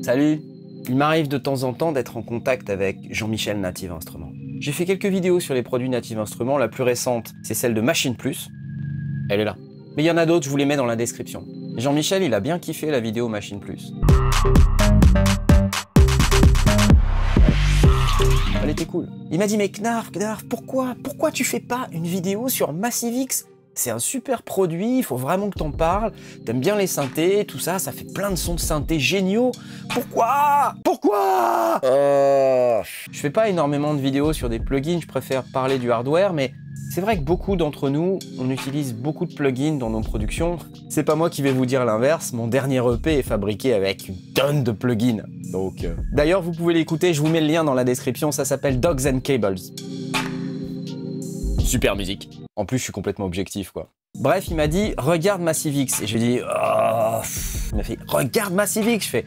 Salut! Il m'arrive de temps en temps d'être en contact avec Jean-Michel Native Instruments. J'ai fait quelques vidéos sur les produits Native Instruments, la plus récente c'est celle de Machine Plus. Elle est là. Mais il y en a d'autres, je vous les mets dans la description. Jean-Michel, il a bien kiffé la vidéo Machine Plus. Elle était cool. Il m'a dit, mais Knarf, pourquoi tu fais pas une vidéo sur Massive X? C'est un super produit, il faut vraiment que t'en parles. T'aimes bien les synthés, tout ça, ça fait plein de sons de synthé géniaux. Pourquoi? Je fais pas énormément de vidéos sur des plugins, je préfère parler du hardware, mais c'est vrai que beaucoup d'entre nous, on utilise beaucoup de plugins dans nos productions. C'est pas moi qui vais vous dire l'inverse, mon dernier EP est fabriqué avec une tonne de plugins. Donc, D'ailleurs, vous pouvez l'écouter, je vous mets le lien dans la description, ça s'appelle Dogs and Cables. Super musique. En plus, je suis complètement objectif, quoi. Bref, il m'a dit, regarde Massive X. Et je lui ai dit, oh. Il m'a fait, regarde Massive X. Je fais,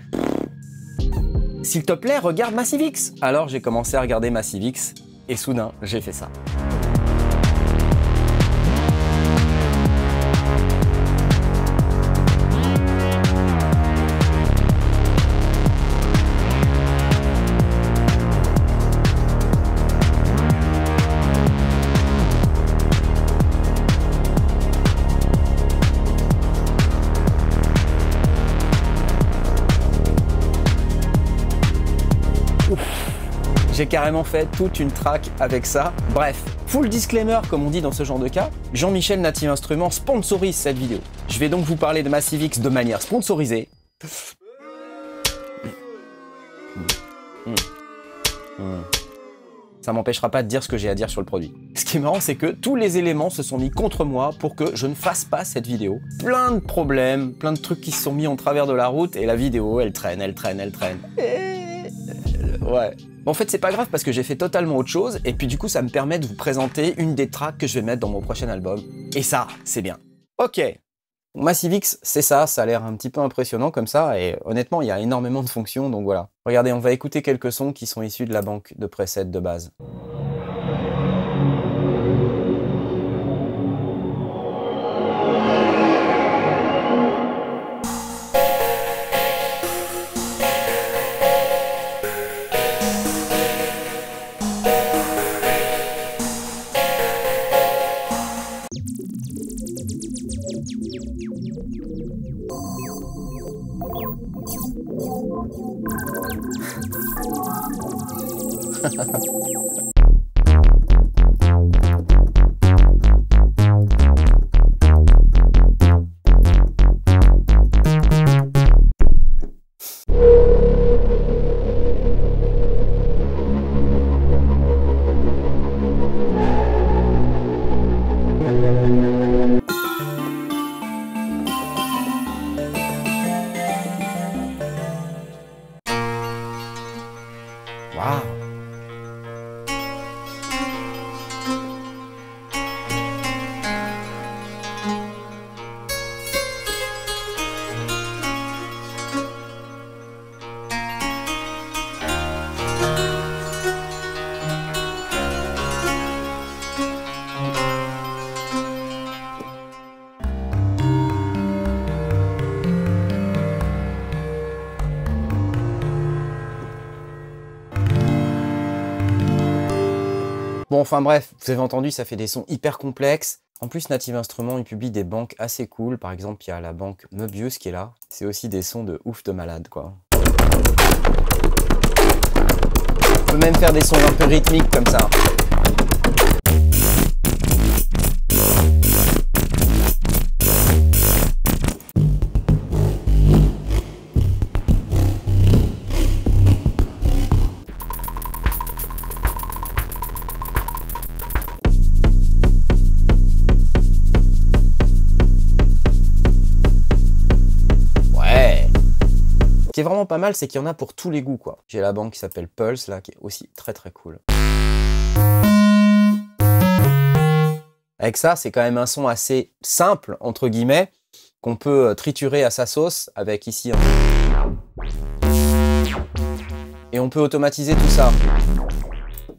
s'il te plaît, regarde Massive X. Alors, j'ai commencé à regarder Massive X. Et soudain, j'ai fait ça. J'ai carrément fait toute une track avec ça. Bref, full disclaimer comme on dit dans ce genre de cas, Jean-Michel Native Instruments sponsorise cette vidéo. Je vais donc vous parler de Massive X de manière sponsorisée. Ça m'empêchera pas de dire ce que j'ai à dire sur le produit. Ce qui est marrant, c'est que tous les éléments se sont mis contre moi pour que je ne fasse pas cette vidéo. Plein de problèmes, plein de trucs qui se sont mis en travers de la route et la vidéo, elle traîne. Ouais. En fait, c'est pas grave parce que j'ai fait totalement autre chose et puis du coup, ça me permet de vous présenter une des tracks que je vais mettre dans mon prochain album. Et ça, c'est bien. Ok. Massive X, c'est ça, ça a l'air un petit peu impressionnant comme ça et honnêtement, il y a énormément de fonctions, donc voilà. Regardez, on va écouter quelques sons qui sont issus de la banque de presets de base. Waouh! Bon, enfin bref, vous avez entendu, ça fait des sons hyper complexes. En plus, Native Instruments, il publie des banques assez cool. Par exemple, il y a la banque Möbius qui est là. C'est aussi des sons de ouf de malade, quoi. On peut même faire des sons un peu rythmiques comme ça. Ce qui est vraiment pas mal, c'est qu'il y en a pour tous les goûts, quoi. J'ai la banque qui s'appelle Pulse, là, qui est aussi très très cool. Avec ça, c'est quand même un son assez simple, entre guillemets, qu'on peut triturer à sa sauce, avec ici un... Et on peut automatiser tout ça.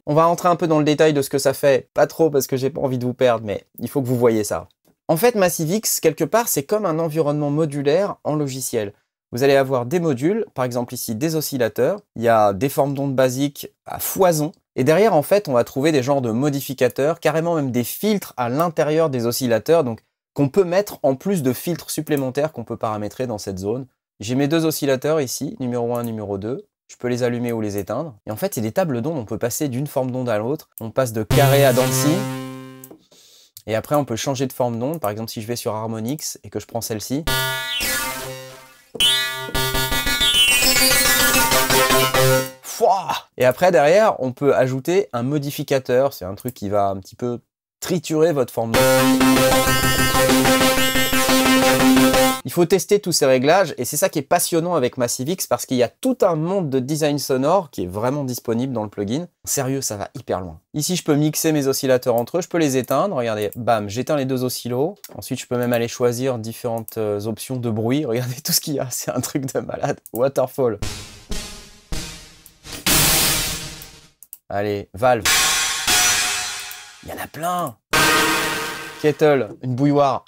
On va rentrer un peu dans le détail de ce que ça fait. Pas trop, parce que j'ai pas envie de vous perdre, mais il faut que vous voyez ça. En fait, Massive X, quelque part, c'est comme un environnement modulaire en logiciel. vous allez avoir des modules, par exemple ici des oscillateurs, il y a des formes d'ondes basiques à foison, et derrière en fait on va trouver des genres de modificateurs, carrément même des filtres à l'intérieur des oscillateurs, donc qu'on peut mettre en plus de filtres supplémentaires qu'on peut paramétrer dans cette zone. J'ai mes deux oscillateurs ici, numéro 1, numéro 2. Je peux les allumer ou les éteindre. Et en fait, c'est des tables d'ondes, on peut passer d'une forme d'onde à l'autre. On passe de carré à Dancy. Et après, on peut changer de forme d'onde. Par exemple, si je vais sur Harmonix et que je prends celle-ci. Et après, derrière, on peut ajouter un modificateur. C'est un truc qui va un petit peu triturer votre forme d'onde. Il faut tester tous ces réglages et c'est ça qui est passionnant avec Massive X parce qu'il y a tout un monde de design sonore qui est vraiment disponible dans le plugin. Sérieux, ça va hyper loin. Ici, je peux mixer mes oscillateurs entre eux, je peux les éteindre. Regardez, bam, j'éteins les deux oscillos. Ensuite, je peux même aller choisir différentes options de bruit. Regardez tout ce qu'il y a, c'est un truc de malade. Waterfall. Allez, valve. Il y en a plein. Kettle, une bouilloire.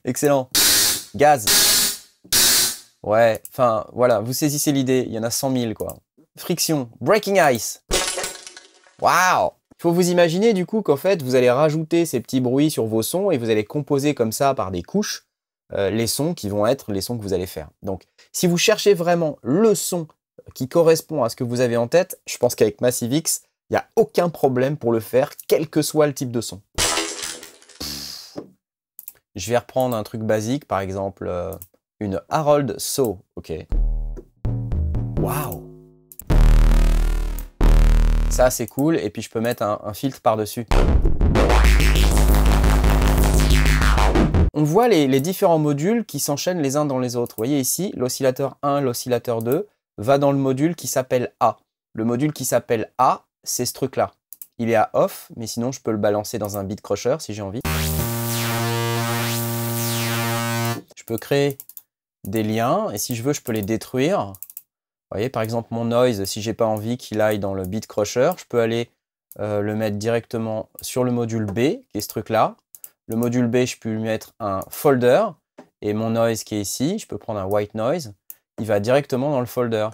Excellent. Gaz. Ouais, enfin, voilà, vous saisissez l'idée, il y en a 100 000, quoi. Friction. Breaking ice. Waouh! Il faut vous imaginer, du coup, qu'en fait, vous allez rajouter ces petits bruits sur vos sons et vous allez composer comme ça, par des couches, les sons qui vont être les sons que vous allez faire. Donc, si vous cherchez vraiment le son qui correspond à ce que vous avez en tête, je pense qu'avec Massive X, il n'y a aucun problème pour le faire, quel que soit le type de son. Je vais reprendre un truc basique, par exemple une Harold Saw, ok. Waouh! Ça c'est cool, et puis je peux mettre un filtre par-dessus. On voit les différents modules qui s'enchaînent les uns dans les autres. Vous voyez ici, l'oscillateur 1, l'oscillateur 2 va dans le module qui s'appelle A. Le module qui s'appelle A, c'est ce truc-là. Il est à off, mais sinon je peux le balancer dans un beat crusher si j'ai envie. Je peux créer des liens et si je veux, je peux les détruire. Vous voyez, par exemple, mon noise, si j'ai pas envie qu'il aille dans le beat crusher, je peux aller le mettre directement sur le module B, qui est ce truc-là. Le module B, je peux lui mettre un folder et mon noise qui est ici, je peux prendre un white noise, il va directement dans le folder.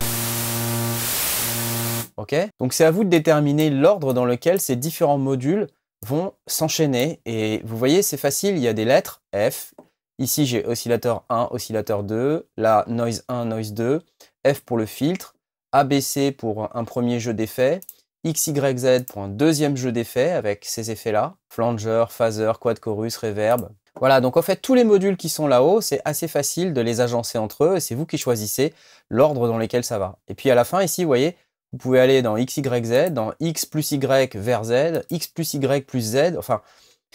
Ok? Donc c'est à vous de déterminer l'ordre dans lequel ces différents modules vont s'enchaîner. Et vous voyez, c'est facile, il y a des lettres F. Ici, j'ai oscillateur 1, oscillateur 2, là, noise 1, noise 2, F pour le filtre, ABC pour un premier jeu d'effets, XYZ pour un deuxième jeu d'effets avec ces effets-là, flanger, phaser, quad chorus, reverb. Voilà, donc en fait, tous les modules qui sont là-haut, c'est assez facile de les agencer entre eux et c'est vous qui choisissez l'ordre dans lequel ça va. Et puis à la fin, ici, vous voyez, vous pouvez aller dans XYZ, dans X plus Y vers Z, X plus Y plus Z, enfin...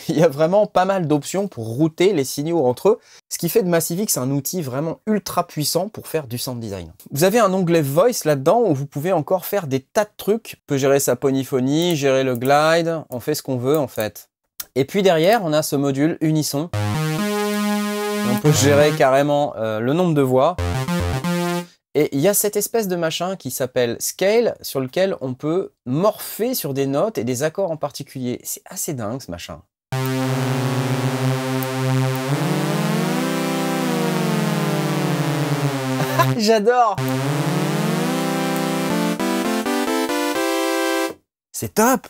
Il y a vraiment pas mal d'options pour router les signaux entre eux, ce qui fait de Massive X un outil vraiment ultra puissant pour faire du sound design. Vous avez un onglet Voice là-dedans où vous pouvez encore faire des tas de trucs. On peut gérer sa polyphonie, gérer le glide, on fait ce qu'on veut en fait. Et puis derrière, on a ce module Unisson. On peut gérer carrément le nombre de voix. Et il y a cette espèce de machin qui s'appelle Scale, sur lequel on peut morpher sur des notes et des accords en particulier. C'est assez dingue ce machin. J'adore! C'est top!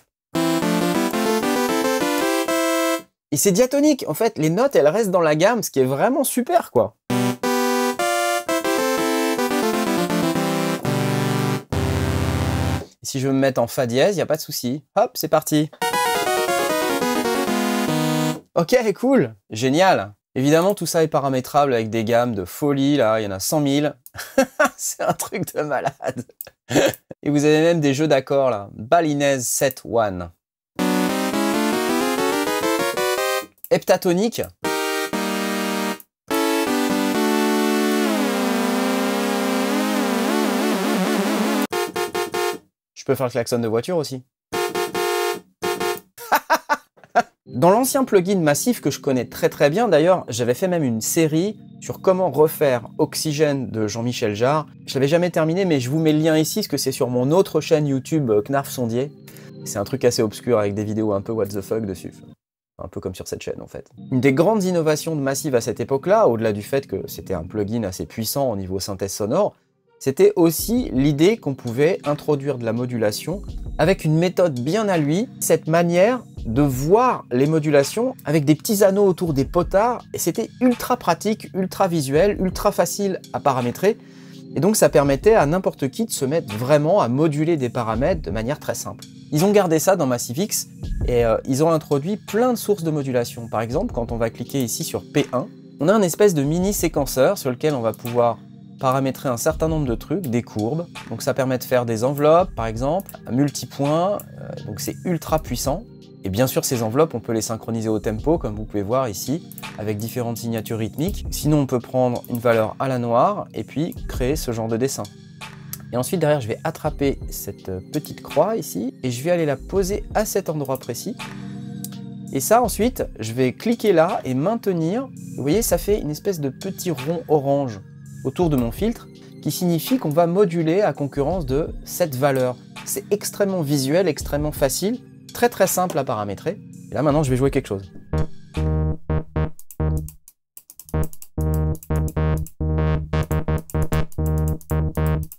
Et c'est diatonique. En fait, les notes, elles restent dans la gamme, ce qui est vraiment super, quoi. Et si je veux me mettre en fa dièse, il n'y a pas de souci. Hop, c'est parti. Ok, cool. Génial. Évidemment, tout ça est paramétrable avec des gammes de folie, là, il y en a 100 000. C'est un truc de malade. Et vous avez même des jeux d'accords, là. Balinese Set 1. Heptatonique. Je peux faire le klaxon de voiture aussi. Dans l'ancien plugin Massive que je connais très bien, d'ailleurs, j'avais fait même une série sur comment refaire Oxygène de Jean-Michel Jarre. Je l'avais jamais terminé, mais je vous mets le lien ici, parce que c'est sur mon autre chaîne YouTube, Knarf Sondier. C'est un truc assez obscur avec des vidéos un peu what the fuck dessus. un peu comme sur cette chaîne en fait. Une des grandes innovations de Massive à cette époque-là, au-delà du fait que c'était un plugin assez puissant au niveau synthèse sonore, c'était aussi l'idée qu'on pouvait introduire de la modulation avec une méthode bien à lui, cette manière de voir les modulations avec des petits anneaux autour des potards, et c'était ultra pratique, ultra visuel, ultra facile à paramétrer, et donc ça permettait à n'importe qui de se mettre vraiment à moduler des paramètres de manière très simple. Ils ont gardé ça dans Massive X, et ils ont introduit plein de sources de modulation. Par exemple, quand on va cliquer ici sur P1, on a un espèce de mini séquenceur sur lequel on va pouvoir paramétrer un certain nombre de trucs, des courbes. Donc ça permet de faire des enveloppes, par exemple, à multipoints, donc c'est ultra puissant. Et bien sûr, ces enveloppes, on peut les synchroniser au tempo, comme vous pouvez voir ici, avec différentes signatures rythmiques. Sinon, on peut prendre une valeur à la noire et puis créer ce genre de dessin. Et ensuite, derrière, je vais attraper cette petite croix ici et je vais aller la poser à cet endroit précis. Et ça, ensuite, je vais cliquer là et maintenir. Vous voyez, ça fait une espèce de petit rond orange autour de mon filtre qui signifie qu'on va moduler à concurrence de cette valeur. C'est extrêmement visuel, extrêmement facile, très très simple à paramétrer. Et là, maintenant, je vais jouer quelque chose.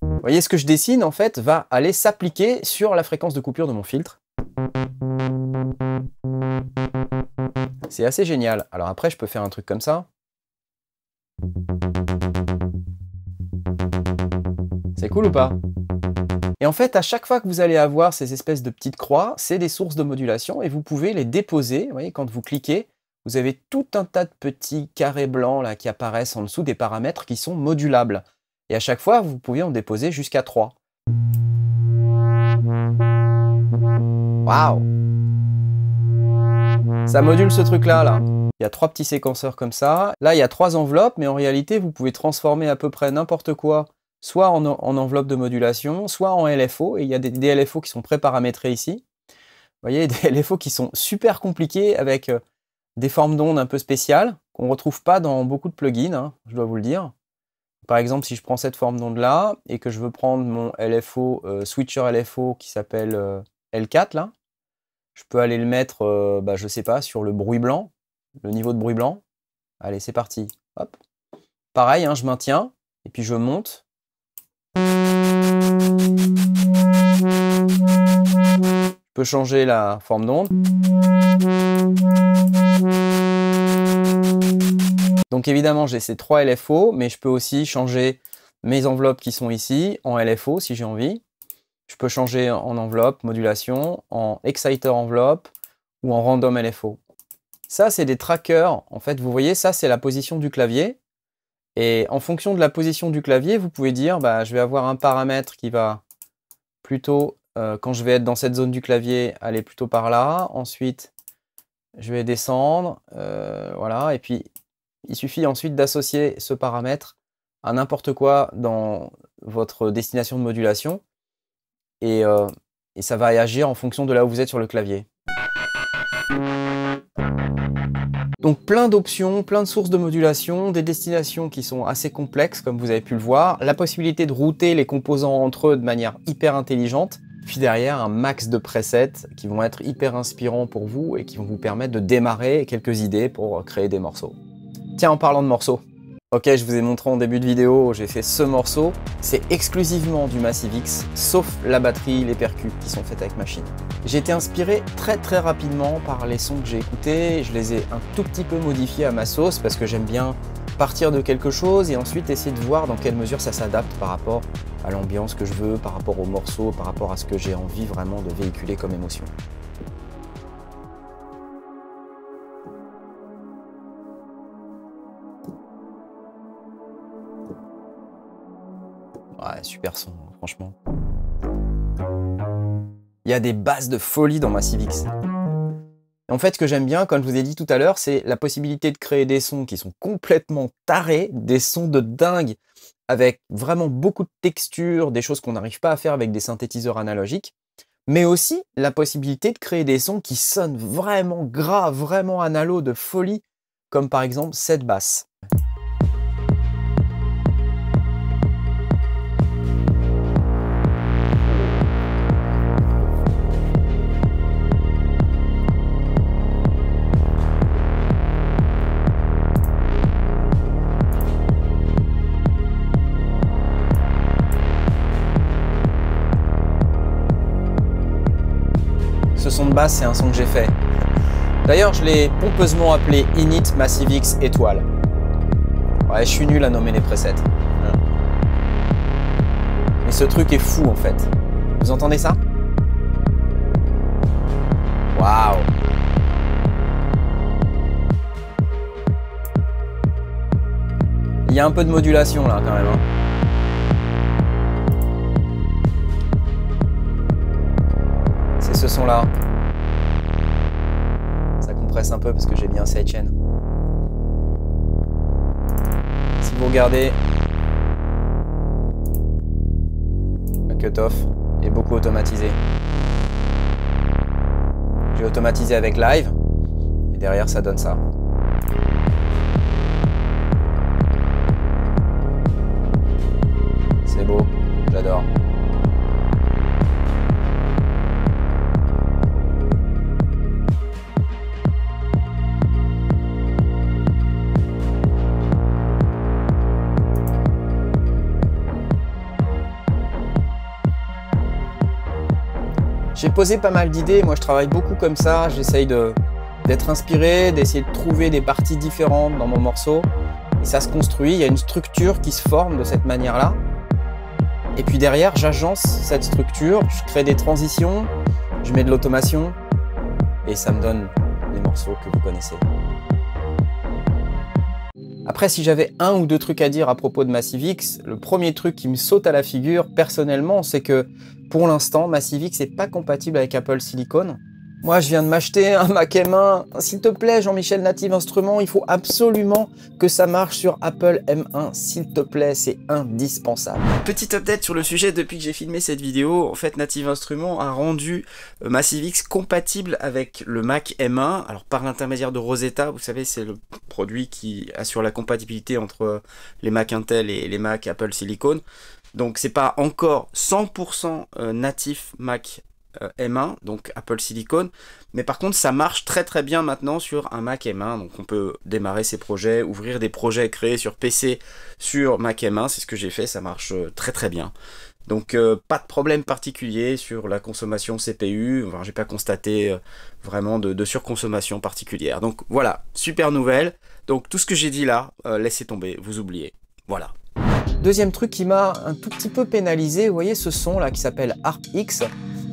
Vous voyez, ce que je dessine, en fait, va aller s'appliquer sur la fréquence de coupure de mon filtre. C'est assez génial. Alors après, je peux faire un truc comme ça. C'est cool ou pas? Et en fait, à chaque fois que vous allez avoir ces espèces de petites croix, c'est des sources de modulation et vous pouvez les déposer. Vous voyez, quand vous cliquez, vous avez tout un tas de petits carrés blancs là, qui apparaissent en dessous des paramètres qui sont modulables. Et à chaque fois, vous pouvez en déposer jusqu'à 3. Waouh! Ça module ce truc-là, là. Il y a 3 petits séquenceurs comme ça. Là, il y a 3 enveloppes, mais en réalité, vous pouvez transformer à peu près n'importe quoi, soit en enveloppe de modulation, soit en LFO. Et il y a des LFO qui sont pré-paramétrés ici. Vous voyez, des LFO qui sont super compliqués avec des formes d'ondes un peu spéciales qu'on ne retrouve pas dans beaucoup de plugins, hein, je dois vous le dire. Par exemple, si je prends cette forme d'onde-là et que je veux prendre mon LFO, switcher LFO qui s'appelle L4, là, je peux aller le mettre, je sais pas, sur le bruit blanc, le niveau de bruit blanc. Allez, c'est parti. Hop. Pareil, hein, je maintiens et puis je monte. Je peux changer la forme d'onde. Donc évidemment, j'ai ces 3 LFO, mais je peux aussi changer mes enveloppes qui sont ici en LFO si j'ai envie. Je peux changer en enveloppe, modulation, en exciter enveloppe ou en random LFO. Ça, c'est des trackers. En fait, vous voyez, ça, c'est la position du clavier. Et en fonction de la position du clavier, vous pouvez dire, je vais avoir un paramètre qui va plutôt, quand je vais être dans cette zone du clavier, aller plutôt par là. Ensuite, je vais descendre. Voilà. Et puis, il suffit ensuite d'associer ce paramètre à n'importe quoi dans votre destination de modulation. Et ça va réagir en fonction de là où vous êtes sur le clavier. Donc plein d'options, plein de sources de modulation, des destinations qui sont assez complexes comme vous avez pu le voir, la possibilité de router les composants entre eux de manière hyper intelligente, puis derrière un max de presets qui vont être hyper inspirants pour vous et qui vont vous permettre de démarrer quelques idées pour créer des morceaux. Tiens, en parlant de morceaux, ok, je vous ai montré en début de vidéo, j'ai fait ce morceau, c'est exclusivement du Massive X, sauf la batterie, les percus qui sont faites avec machine. J'ai été inspiré très rapidement par les sons que j'ai écoutés, je les ai un tout petit peu modifiés à ma sauce parce que j'aime bien partir de quelque chose et ensuite essayer de voir dans quelle mesure ça s'adapte par rapport à l'ambiance que je veux, par rapport au morceau, par rapport à ce que j'ai envie vraiment de véhiculer comme émotion. Ouais, super son, franchement. Il y a des basses de folie dans Massive X. Et en fait, ce que j'aime bien, comme je vous ai dit tout à l'heure, c'est la possibilité de créer des sons qui sont complètement tarés, des sons de dingue, avec vraiment beaucoup de textures, des choses qu'on n'arrive pas à faire avec des synthétiseurs analogiques, mais aussi la possibilité de créer des sons qui sonnent vraiment gras, vraiment analo de folie, comme par exemple cette basse. son de basse, c'est un son que j'ai fait. D'ailleurs, je l'ai pompeusement appelé Init Massive X étoile. Ouais, je suis nul à nommer les presets. Mais ce truc est fou en fait. Vous entendez ça? Waouh! Il y a un peu de modulation là quand même. Hein. C'est ce son là. Ça compresse un peu parce que j'ai mis un sidechain. Si vous regardez, le cutoff est beaucoup automatisé. J'ai automatisé avec Live et derrière ça donne ça. C'est beau, j'adore. J'ai posé pas mal d'idées, moi je travaille beaucoup comme ça, j'essaye d'être inspiré, d'essayer de trouver des parties différentes dans mon morceau. Et ça se construit, il y a une structure qui se forme de cette manière-là. Et puis derrière, j'agence cette structure, je crée des transitions, je mets de l'automation, et ça me donne les morceaux que vous connaissez. Après, si j'avais un ou deux trucs à dire à propos de Massive X, le premier truc qui me saute à la figure, personnellement, c'est que pour l'instant, Massive X n'est pas compatible avec Apple Silicon. Moi, je viens de m'acheter un Mac M1. S'il te plaît, Jean-Michel Native Instruments, il faut absolument que ça marche sur Apple M1. S'il te plaît, c'est indispensable. Petite update sur le sujet depuis que j'ai filmé cette vidéo. En fait, Native Instruments a rendu Massive X compatible avec le Mac M1. Alors, par l'intermédiaire de Rosetta, vous savez, c'est le produit qui assure la compatibilité entre les Mac Intel et les Mac Apple Silicon. Donc, c'est pas encore 100% natif Mac M1, donc Apple Silicon, mais par contre ça marche très très bien maintenant sur un Mac M1, donc on peut démarrer ses projets, ouvrir des projets créés sur PC sur Mac M1, c'est ce que j'ai fait, ça marche très très bien. Donc pas de problème particulier sur la consommation CPU, enfin, j'ai pas constaté vraiment de surconsommation particulière. Donc voilà, super nouvelle, donc tout ce que j'ai dit là, laissez tomber, vous oubliez, voilà. Deuxième truc qui m'a un tout petit peu pénalisé, vous voyez ce son là qui s'appelle ARP-X.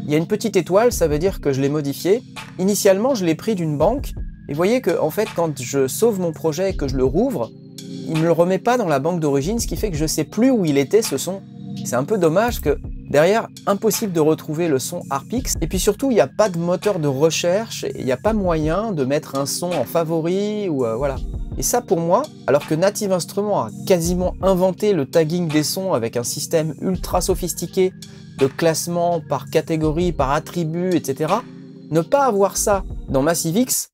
Il y a une petite étoile, ça veut dire que je l'ai modifié. Initialement, je l'ai pris d'une banque. Et vous voyez que, en fait, quand je sauve mon projet et que je le rouvre, il ne me le remet pas dans la banque d'origine, ce qui fait que je ne sais plus où il était ce son. C'est un peu dommage que derrière, impossible de retrouver le son ARP-X. Et puis surtout, il n'y a pas de moteur de recherche, il n'y a pas moyen de mettre un son en favori ou voilà. Et ça pour moi, alors que Native Instruments a quasiment inventé le tagging des sons avec un système ultra sophistiqué de classement par catégorie, par attribut, etc. Ne pas avoir ça dans Massive X,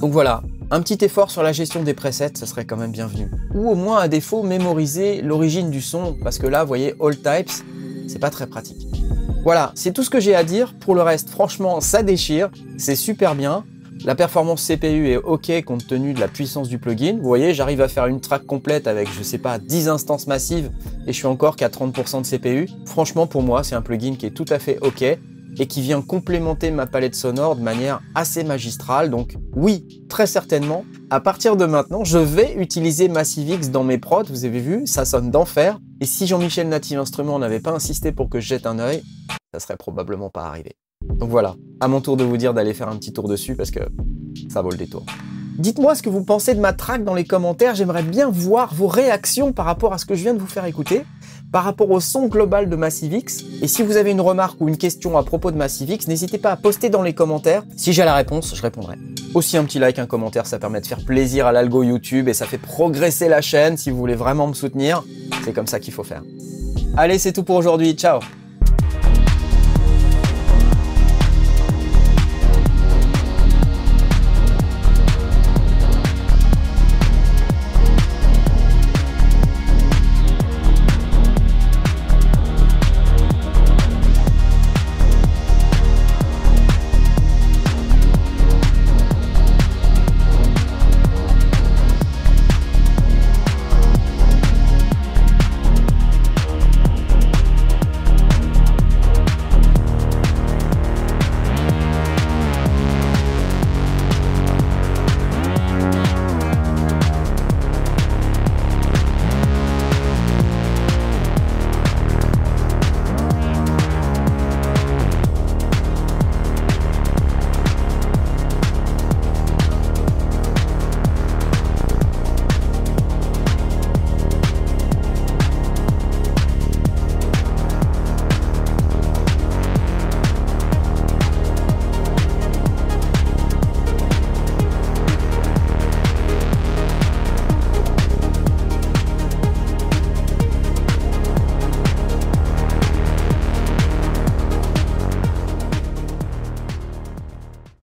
donc voilà, un petit effort sur la gestion des presets, ça serait quand même bienvenu. Ou au moins à défaut, mémoriser l'origine du son, parce que là, vous voyez, All Types, c'est pas très pratique. Voilà, c'est tout ce que j'ai à dire. Pour le reste, franchement, ça déchire, c'est super bien. La performance CPU est OK compte tenu de la puissance du plugin. Vous voyez, j'arrive à faire une track complète avec, je sais pas, 10 instances massives et je suis encore qu'à 30% de CPU. Franchement, pour moi, c'est un plugin qui est tout à fait OK et qui vient complémenter ma palette sonore de manière assez magistrale. Donc oui, très certainement, à partir de maintenant, je vais utiliser Massive X dans mes prods. Vous avez vu, ça sonne d'enfer. Et si Jean-Michel Native Instruments n'avait pas insisté pour que je jette un œil, ça serait probablement pas arrivé. Donc voilà, à mon tour de vous dire d'aller faire un petit tour dessus parce que ça vaut le détour. Dites-moi ce que vous pensez de ma track dans les commentaires, j'aimerais bien voir vos réactions par rapport à ce que je viens de vous faire écouter, par rapport au son global de Massive X. Et si vous avez une remarque ou une question à propos de Massive X, n'hésitez pas à poster dans les commentaires. Si j'ai la réponse, je répondrai. Aussi un petit like, un commentaire, ça permet de faire plaisir à l'algo YouTube et ça fait progresser la chaîne si vous voulez vraiment me soutenir. C'est comme ça qu'il faut faire. Allez, c'est tout pour aujourd'hui, ciao!